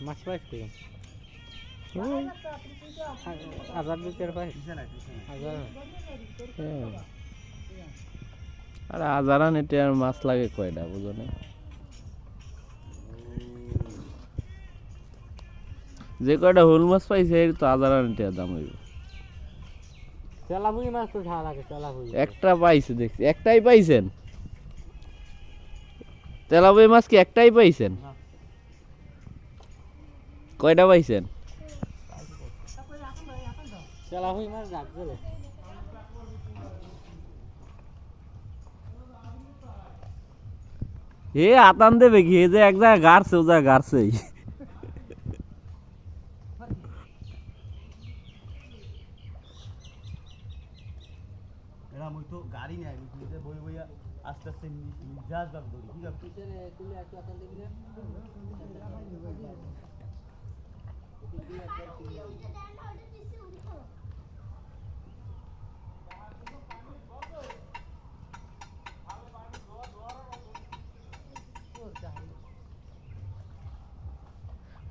মাছ পাইছি হাজার দুটের পাই আর হাজারান এটা আর মাছ লাগে কয়টা বুঝো না যে কয়টা হুল মাছ পাইছে এর তো হাজারান এটা দাম হইব তেলাপুরি মাছ তো ঝাল লাগে তেলাপুরি একটা পাইছে দেখছি একটাই পাইছেন তেলাপুরি মাছ কি একটাই পাইছেন কয়টা পাইছেন তেলাপুরি মাছ রাখবে এ আতান দেবে কি যে এক জায়গায় গাড়ছে ও জায়গায় গাড়ছেই এরা মই তো গাড়ি নাই যে বই বইয়া আস্তে আস্তে মিজাজ বাগ ধরি ঠিক আছে তুমি একটু আতান দিবি না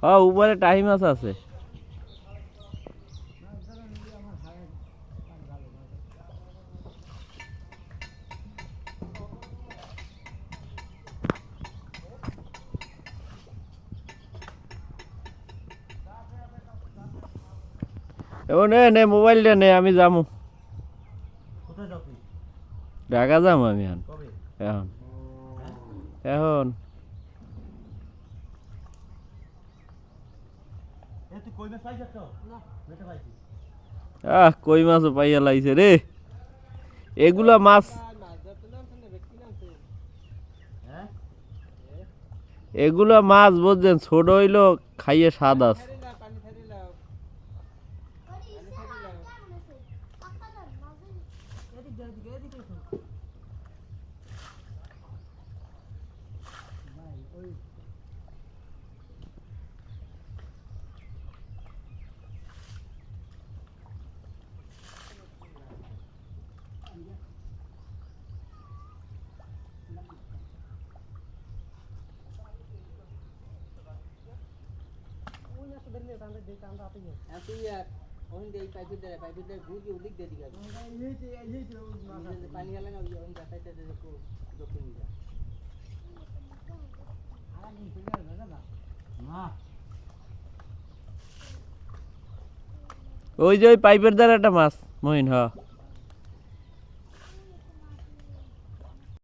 হ্যাঁ উপরে টাইম আছে এবার নে মোবাইলটা নে আমি যাবো কোথায় যাও তুই ঢাকা যাবো আমি এখন কবে এখন এখন এ তুই কই মাছ পাইছ তো না বেটা পাইছি কই মাছও পাইয়া লাইছে রে এগুলা মাছ হ্যাঁ এগুলা মাছ বুঝছেন ছোট হইলো খাইয়ে স্বাদ আছে তুই ওখান দিয়ে পাইপের দিয়ে ঘুরিয়ে ওদিক দিয়ে দিকে পানি গেলে না ওখান দেখাইতে দক্ষিণ দিকে না ওই যে ওই পাইপের দ্বারা একটা মাছ মহিন হ